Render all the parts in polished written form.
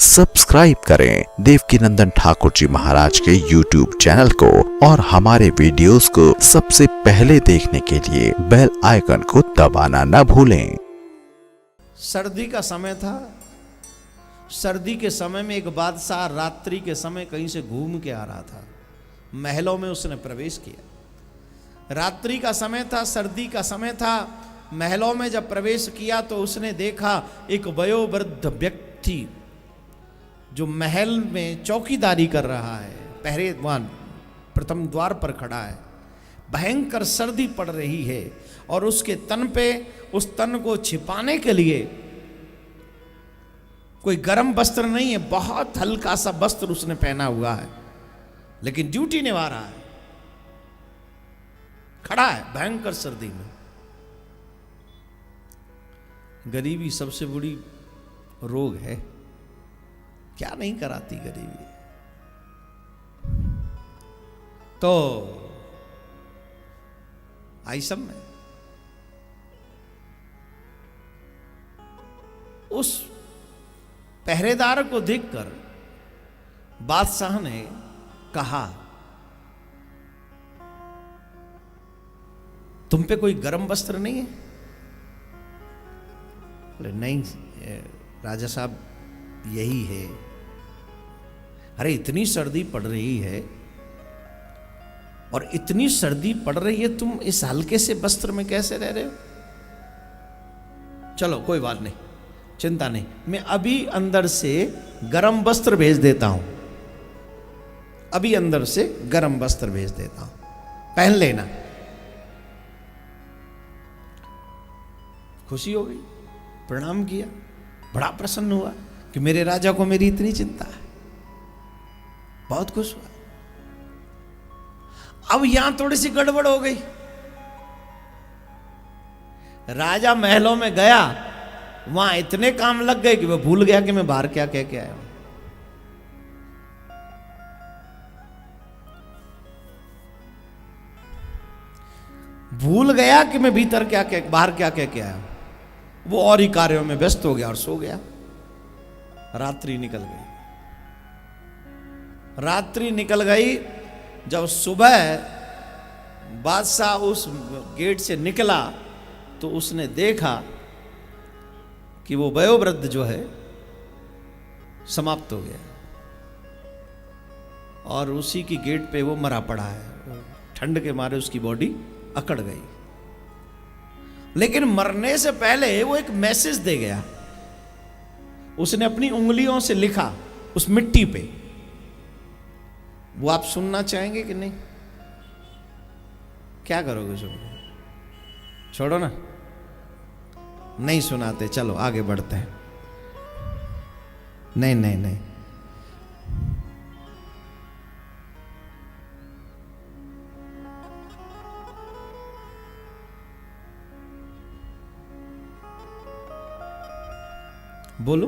Subscribe करें देवकीनंदन ठाकुर जी महाराज के YouTube channel को और हमारे वीडियोस को सबसे पहले देखने के लिए बेल आइकन को दबाना न भूलें। सर्दी का समय था। सर्दी के समय में एक बादशाह रात्रि के समय कहीं से घूम के आ रहा था। महलों में उसने प्रवेश किया। रात्रि का समय था, सर्दी का समय था। महलों में जब प्रवेश किया तो उसने देखा एक वयोवृद्ध व्यक्ति जो महल में चौकीदारी कर रहा है, पहरेवान प्रथम द्वार पर खड़ा है। भयंकर सर्दी पड़ रही है और उसके तन पे, उस तन को छिपाने के लिए कोई गर्म वस्त्र नहीं है, बहुत हल्का सा वस्त्र उसने पहना हुआ है, लेकिन ड्यूटी निभा रहा है। खड़ा है भयंकर सर्दी में। गरीबी सबसे बड़ी रोग है, क्या नहीं कराती गरीबी। तो आई सब में उस पहरेदार को देखकर बादशाह ने कहा, तुम पे कोई गर्म वस्त्र नहीं है? बोले नहीं राजा साहब, यही है। अरे इतनी सर्दी पड़ रही है और इतनी सर्दी पड़ रही है, तुम इस हल्के से वस्त्र में कैसे रह रहे हो? चलो कोई बात नहीं, चिंता नहीं, मैं अभी अंदर से गर्म वस्त्र भेज देता हूं। अभी अंदर से गर्म वस्त्र भेज देता हूं, पहन लेना। खुशी हो गई, प्रणाम किया, बड़ा प्रसन्न हुआ कि मेरे राजा को मेरी इतनी चिंता है। बहुत खुश हुआ। अब यहां थोड़ी सी गड़बड़ हो गई। राजा महलों में गया, वहां इतने काम लग गए कि वह भूल गया कि मैं बाहर क्या कह के आया हूं। भूल गया कि मैं भीतर क्या कह, बाहर क्या कह के आया हूं। वो और ही कार्यों में व्यस्त हो गया और सो गया। रात्रि निकल गई। रात्रि निकल गई। जब सुबह बादशाह उस गेट से निकला तो उसने देखा कि वो वयोवृद्ध जो है समाप्त हो गया और उसी की गेट पे वो मरा पड़ा है। ठंड के मारे उसकी बॉडी अकड़ गई। लेकिन मरने से पहले वो एक मैसेज दे गया। उसने अपनी उंगलियों से लिखा उस मिट्टी पे। वो आप सुनना चाहेंगे कि नहीं? क्या करोगे सुन? छोड़ो ना, नहीं सुनाते, चलो आगे बढ़ते हैं। नहीं नहीं नहीं, बोलो।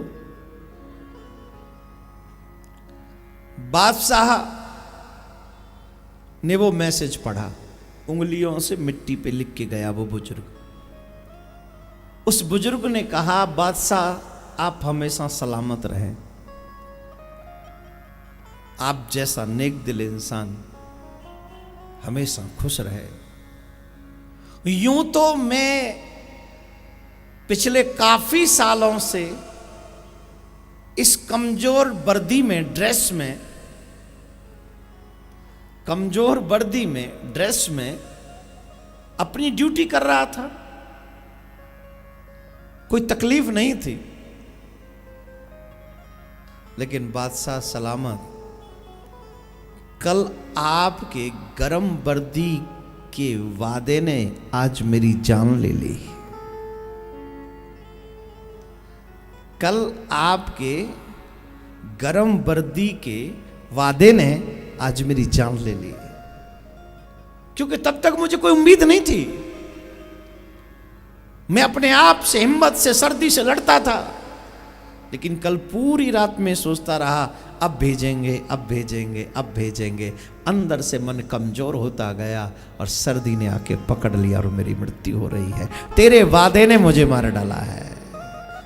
बादशाह ने वो मैसेज पढ़ा, उंगलियों से मिट्टी पे लिख के गया वो बुजुर्ग। उस बुजुर्ग ने कहा, बादशाह आप हमेशा सलामत रहें। आप जैसा नेक दिल इंसान हमेशा खुश रहे। यूं तो मैं पिछले काफी सालों से इस कमजोर वर्दी में, ड्रेस में, कमजोर वर्दी में, ड्रेस में अपनी ड्यूटी कर रहा था। कोई तकलीफ नहीं थी। लेकिन बादशाह सलामत, कल आपके गरम वर्दी के वादे ने आज मेरी जान ले ली। कल आपके गरम वर्दी के वादे ने आज मेरी जान ले ली। क्योंकि तब तक मुझे कोई उम्मीद नहीं थी। मैं अपने आप से, हिम्मत से, सर्दी से लड़ता था। लेकिन कल पूरी रात में सोचता रहा, अब भेजेंगे, अब भेजेंगे, अब भेजेंगे। अंदर से मन कमजोर होता गया और सर्दी ने आके पकड़ लिया और मेरी मृत्यु हो रही है। तेरे वादे ने मुझे मार डाला है,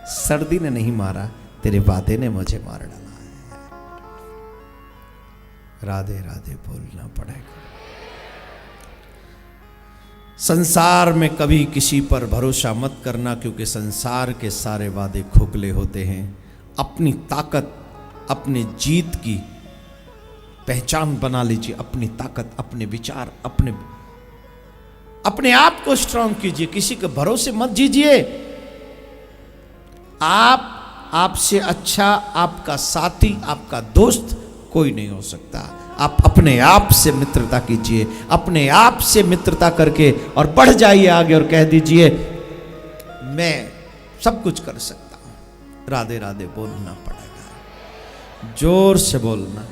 सर्दी ने नहीं मारा, तेरे वादे ने मुझे मार डाला है। राधे राधे बोलना पड़ेगा। संसार में कभी किसी पर भरोसा मत करना, क्योंकि संसार के सारे वादे खोखले होते हैं। अपनी ताकत, अपनी जीत की पहचान बना लीजिए, अपनी ताकत, अपने विचार, अपने आप को स्ट्रांग कीजिए, किसी के भरोसे मत जीजिए। आपसे अच्छा आपका साथी, आपका दोस्त कोई नहीं हो सकता। आप अपने आप से मित्रता कीजिए, अपने आप से मित्रता करके और बढ़ जाइए आगे और कह दीजिए मैं सब कुछ कर सकता हूं। राधे राधे बोलना पड़ेगा, जोर से बोलना।